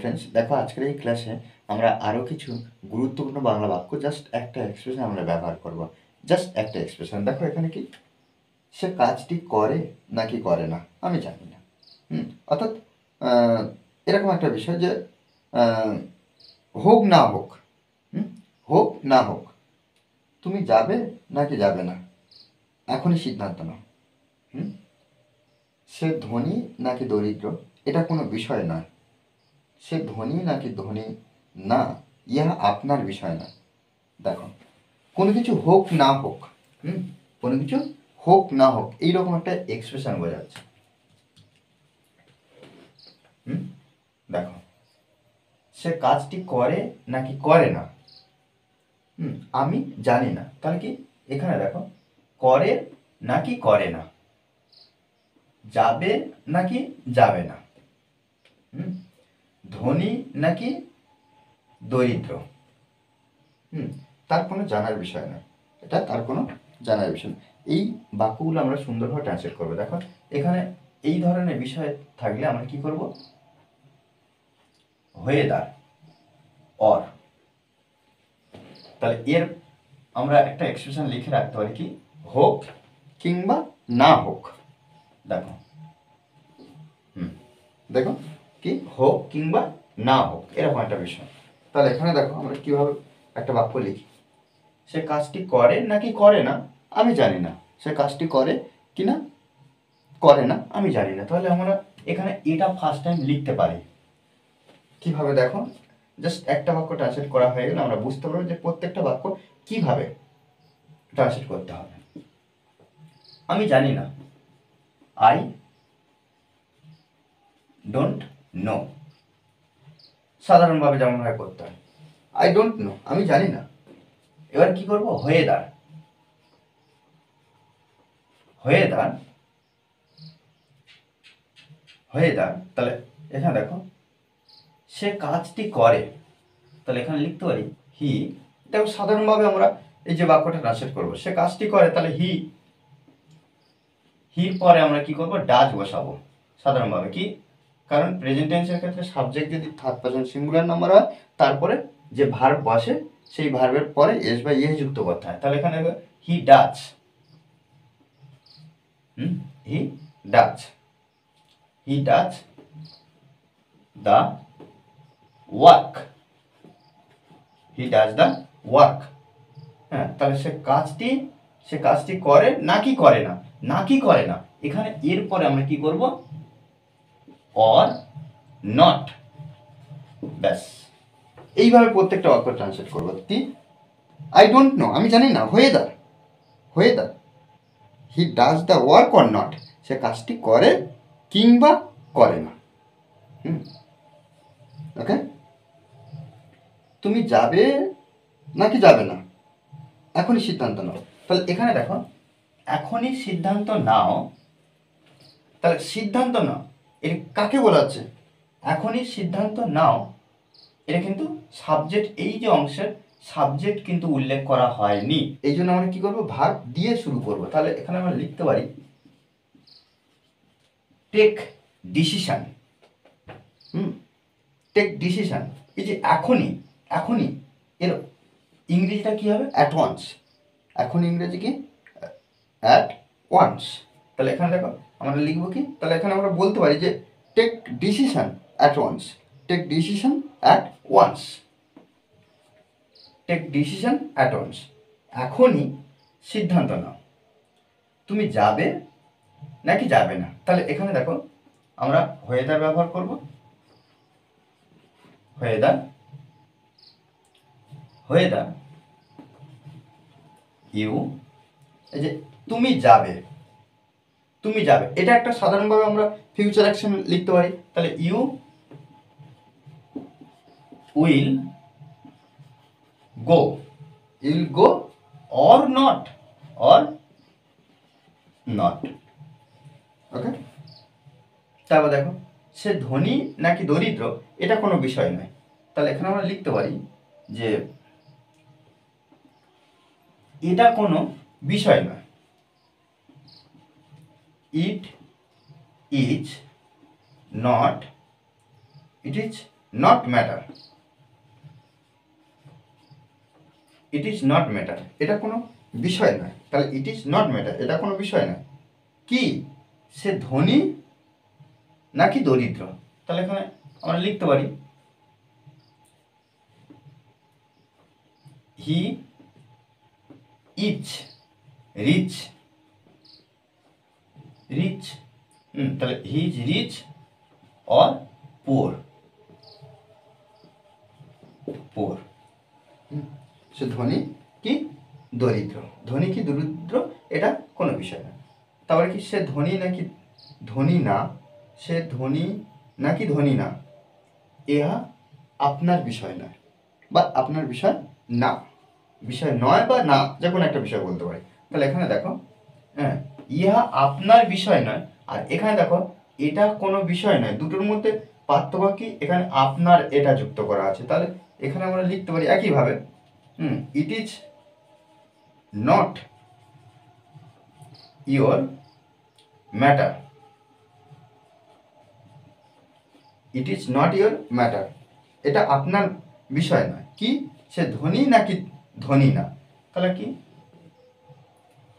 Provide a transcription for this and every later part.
Friends, দেখো আজকের এই ক্লাসে আমরা আরও কিছু গুরুত্বপূর্ণ বাংলা বাক্য জাস্ট একটা এক্সপ্রেশন আমরা ব্যবহার করব। জাস্ট একটা এক্সপ্রেশন। দেখো এখানে কি, সে কাজটি করে নাকি করে না আমি জানি না। অর্থাৎ এরকম একটা বিষয় যে হোক না হোক, হোক না হোক, তুমি যাবে নাকি যাবে না এখনই সিদ্ধান্ত নাও। সে ধনী নাকি দরিদ্র এটা কোনো বিষয় নয়। সে ধনী নাকি ধনী না, ইহা আপনার বিষয় না। দেখো, কোনো কিছু হোক না হোক, কোনো কিছু হোক না হোক, এইরকম একটা এক্সপ্রেশন বোঝাচ্ছে। দেখো, সে কাজটি করে নাকি করে না আমি জানি না। তাহলে কি, এখানে দেখো, করে নাকি করে না, যাবে নাকি যাবে না, ধনী নাকি দরিদ্র, তার কোনো জানার বিষয় নয়। এটা তার কোনো জানার বিষয় নয়। এই বাক্যগুলো আমরা সুন্দরভাবে ট্রান্সলেট করবো। দেখো এখানে এই ধরনের বিষয় থাকলে আমরা কি করব, ওয়েদার অর, তাহলে এর আমরা একটা এক্সপ্রেশন লিখে রাখতে পারি কি, হোক কিংবা না হোক। দেখো দেখো কি, হোক কিংবা না হোক, এরকম একটা বিষয়। তাহলে এখানে দেখো আমরা কিভাবে একটা বাক্য লিখি, সে কাজটি করে নাকি করে না আমি জানি না। সে কাজটি করে কি না করে না আমি জানি না। তাহলে আমরা এখানে এটা ফার্স্ট টাইম লিখতে পারি কিভাবে। দেখো, জাস্ট একটা বাক্য ট্রান্সলেট করা হয়ে গেলে আমরা বুঝতে পারবো যে প্রত্যেকটা বাক্য কিভাবে ট্রান্সলেট করতে হবে। আমি জানি না, আই ডোন্ট নো, সাধারণভাবে যেমন ভাবে করতে হয়, আই ডোন্ট নো আমি জানি না। এবার কি করবো, ওয়েদার, ওয়েদার, ওয়েদার। তাহলে এখানে দেখো, সে কাজটি করে, তাহলে এখানে লিখতে পারি হি। দেখো সাধারণভাবে আমরা এই যে বাক্যটা ট্রান্সলেট করবো, সে কাজটি করে, তাহলে হি, হির পরে আমরা কি করবো, ডাজ বসাবো সাধারণভাবে। কি কারণ প্রেজেন্ট টেন্সের ক্ষেত্রে সাবজেক্ট যদি থার্ড পারসন সিঙ্গুলার নাম্বার হয়, তারপরে যে ভার্ব বসে সেই ভার্বের পরে এস বা ইয়ে যুক্ত করতে হয়। তাহলে এখানে he does, he does, he does the work, he does the work. হ্যাঁ, তাহলে সে কাজটি করে নাকি করে না, নাকি করে না, এখানে এরপরে আমরা কি করব, অর নট, ব্যাস। এইভাবে প্রত্যেকটা বাক্য ট্রান্সলেট করবো। কি, আই ডোন্ট নো আমি জানি না, whether, whether, he does the work or not, সে কাজটি করে কিংবা করে না। ওকে, তুমি যাবে নাকি যাবে না এখনই সিদ্ধান্ত নাও। তাহলে এখানে দেখো, এখনই সিদ্ধান্ত নাও, তাহলে সিদ্ধান্ত নাও এটা কাকে বলা হচ্ছে, এখনই সিদ্ধান্ত নাও, এটা কিন্তু সাবজেক্ট, এই যে অংশের সাবজেক্ট কিন্তু উল্লেখ করা হয়নি, এই জন্য আমরা কি করবো, ভার্ব দিয়ে শুরু করব। তাহলে এখানে আমরা লিখতে পারি টেক ডিসিশন। টেক ডিসিশন, এই যে এখনই, এখনই, এর ইংরেজিটা কি হবে, অ্যাট ওয়ান্স। এখন ইংরেজি কি, অ্যাট ওয়ান্স। তাহলে এখানে দেখো আমরা লিখবো কি, তাহলে এখানে আমরা বলতে পারি যে take decision at once, take decision at once, take decision at once, এখনই সিদ্ধান্ত নাও, তুমি যাবে নাকি যাবে না। তাহলে এখানে দেখো আমরা ওয়েদার ব্যবহার করব, ওয়েদার, ওয়েদার ইউ, এই যে তুমি যাবে, তুমি যাবে, এটা একটা সাধারণভাবে আমরা ফিউচার অ্যাকশন লিখতে পারি। তাহলে you will go, you will go or not, or not. Okay, তারপর দেখো, সে ধনী নাকি দরিদ্র এটা কোনো বিষয় নয়। তাহলে এখানে আমরা লিখতে পারি যে এটা কোনো বিষয় নয়, it is not, it is not matter, it is not matter, এটা কোনো বিষয় নয়। তাহলে ইট ইজ নট ম্যাটার, এটা কোনো বিষয় নয়। কি, সে ধনী নাকি দরিদ্র? তাহলে এখানে আমরা লিখতে পারি হি ইজ রিচ, রিচ, তাহলে he is rich or poor, poor, সে ধনী কি দরিদ্র, ধনী কি দরিদ্র এটা কোনো বিষয় না। তারপরে কি, সে ধনী নাকি ধনী না, সে ধনী নাকি ধনী না, ইহা আপনার বিষয় নয় বা আপনার বিষয় না, বিষয় নয় বা না, যে কোনো একটা বিষয় বলতে পারি। তাহলে এখানে দেখো, হ্যাঁ, ইহা আপনার বিষয় নয়, আর এখানে দেখো এটা কোনো বিষয় নয়, দুটোর মধ্যে পার্থক্য কি, এখানে আপনার এটা যুক্ত করা আছে। তাহলে এখানে আমরা লিখতে পারি একইভাবে, it is not your matter, it is not your matter, এটা আপনার বিষয় নয়। কি, সে ধনী নাকি ধনী না, তাহলে কি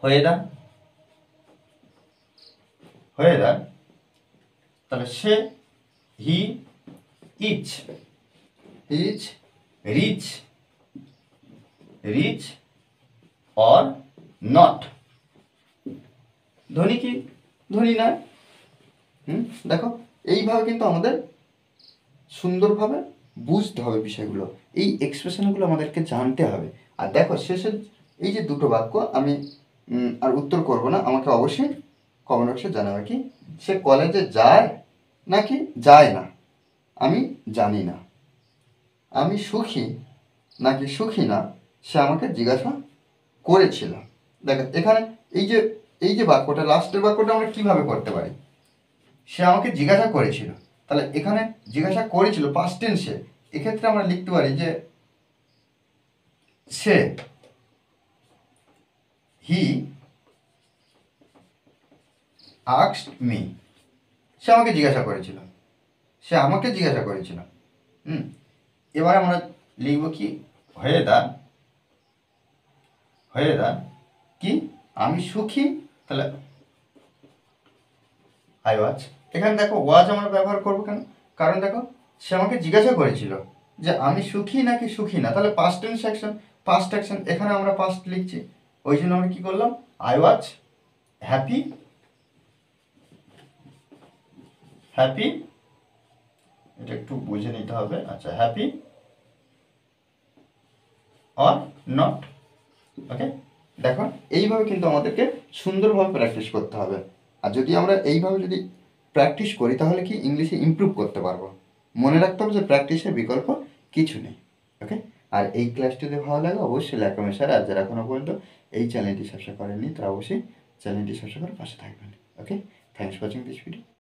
হয়ে দাঁড়, হয়ে দাঁড়, তাহলে সে he is rich, rich or not, ধনী কি ধনী না। দেখো এইভাবে কিন্তু আমাদের সুন্দরভাবে বুঝতে হবে বিষয়গুলো, এই এক্সপ্রেশনগুলো আমাদেরকে জানতে হবে। আর দেখো শেষের এই যে দুটো বাক্য আমি আর উত্তর করব না, আমাকে অবশ্যই কমেন্ট বক্সে জানাবে কি, সে কলেজে যায় নাকি যায় না, আমি জানি না, আমি সুখী নাকি সুখী না, সে আমাকে জিজ্ঞাসা করেছিল। দেখো এখানে এই যে বাক্যটা, লাস্টের বাক্যটা আমরা কিভাবে করতে পারি, সে আমাকে জিজ্ঞাসা করেছিল, তাহলে এখানে জিজ্ঞাসা করেছিল পাস্ট টেন্সে, এক্ষেত্রে আমরা লিখতে পারি যে সে, হি আস্কড মি, সে আমাকে জিজ্ঞাসা করেছিল, সে আমাকে জিজ্ঞাসা করেছিল। এবার আমরা লিখব কি, হয়ে দাঁড় কি, আমি সুখী, তাহলে আই ওয়াজ, এখানে দেখো ওয়াজ আমরা ব্যবহার করবো কেন, কারণ দেখো সে আমাকে জিজ্ঞাসা করেছিল যে আমি সুখী নাকি সুখী না, তাহলে past tense action, past action, এখানে আমরা পাস্ট লিখছি, ওই জন্য আমরা কি করলাম, আই ওয়াজ হ্যাপি, হ্যাপি, এটা একটু বুঝে নিতে হবে, আচ্ছা, হ্যাপি অর নট। ওকে, দেখো এইভাবে কিন্তু আমাদেরকে সুন্দরভাবে প্র্যাকটিস করতে হবে। আর যদি আমরা এইভাবে যদি প্র্যাকটিস করি তাহলে কি ইংলিশে ইমপ্রুভ করতে পারবো। মনে রাখতে হবে যে প্র্যাকটিসের বিকল্প কিছু নেই। ওকে, আর এই ক্লাসটি যদি ভালো লাগে অবশ্যই লাইক কমেন্ট শেয়ার, আর যারা এখনও পর্যন্ত এই চ্যানেলটি সাবস্ক্রাইব করেননি তারা অবশ্যই চ্যানেলটি সাবস্ক্রাইব করে পাশে থাকবেন। Okay, thanks for watching this video.